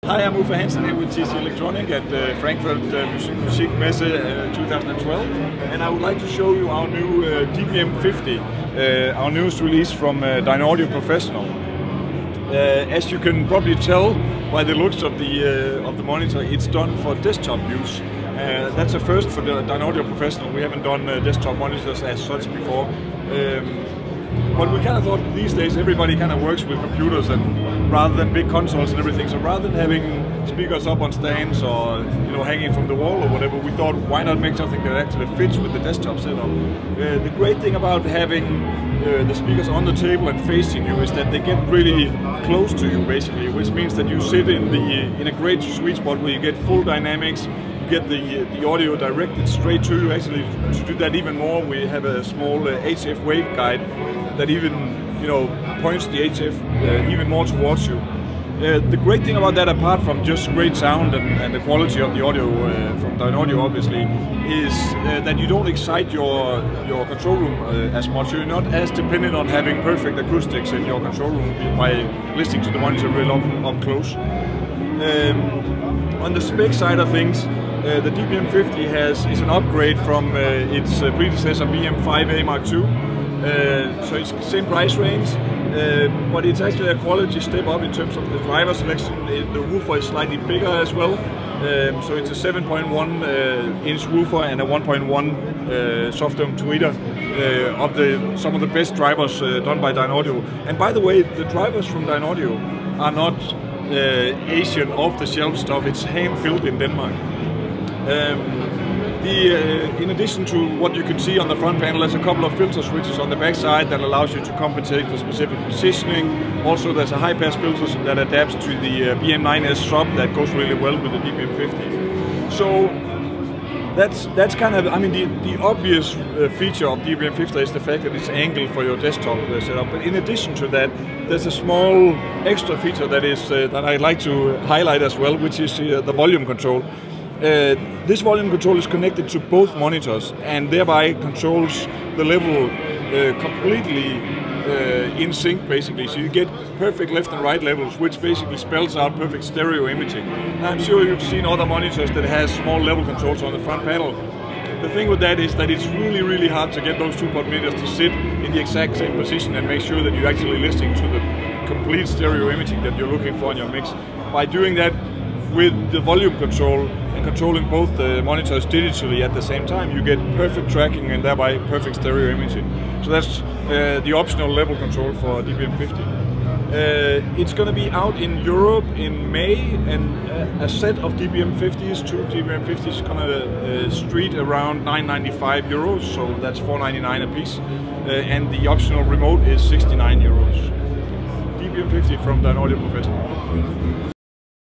Hi, I'm Uffe Hansen here with TC Electronic at Frankfurt Musikmesse 2012, and I would like to show you our new DBM50, our newest release from Dynaudio Professional. As you can probably tell by the looks of the monitor, it's done for desktop use. That's a first for the Dynaudio Professional. We haven't done desktop monitors as such before. But we kind of thought these days everybody kind of works with computers, and rather than big consoles and everything, so rather than having speakers up on stands or hanging from the wall or whatever, we thought why not make something that actually fits with the desktop setup. The great thing about having the speakers on the table and facing you is that they get really close to you basically, which means that you sit in a great sweet spot where you get full dynamics. Get the audio directed straight to you. Actually, to do that even more, we have a small HF waveguide that even points the HF even more towards you. The great thing about that, apart from just great sound and the quality of the audio from Dynaudio obviously, is that you don't excite your control room as much. You're not as dependent on having perfect acoustics in your control room by listening to the monitor real up close. On the spec side of things, the DBM50 is an upgrade from its predecessor BM5A Mark II, so it's the same price range, but it's actually a quality step up in terms of the driver selection. The woofer is slightly bigger as well, so it's a 7.1 inch woofer and a 1.1 soft dome tweeter of some of the best drivers done by Dynaudio. And by the way, the drivers from Dynaudio are not Asian off-the-shelf stuff. It's hand-built in Denmark. In addition to what you can see on the front panel, there's a couple of filter switches on the back side that allows you to compensate for specific positioning. Also, there's a high-pass filter that adapts to the BM9S sub that goes really well with the DBM50. So that's kind of, I mean, the obvious feature of DBM50 is the fact that it's angled for your desktop setup. But in addition to that, there's a small extra feature that I'd like to highlight as well, which is the volume control. This volume control is connected to both monitors and thereby controls the level completely in sync basically. So you get perfect left and right levels, which basically spells out perfect stereo imaging. I'm sure you've seen other monitors that has small level controls on the front panel. The thing with that is that it's really hard to get those 2-port meters to sit in the exact same position and make sure that you're actually listening to the complete stereo imaging that you're looking for in your mix. By doing that with the volume control and controlling both the monitors digitally at the same time, you get perfect tracking and thereby perfect stereo imaging. So that's the optional level control for DBM50. It's going to be out in Europe in May, and a set of DBM50s, 2 DBM50s, is going to street around €995, so that's $4.99 a piece, and the optional remote is €69. DBM50 from Dynaudio Professional.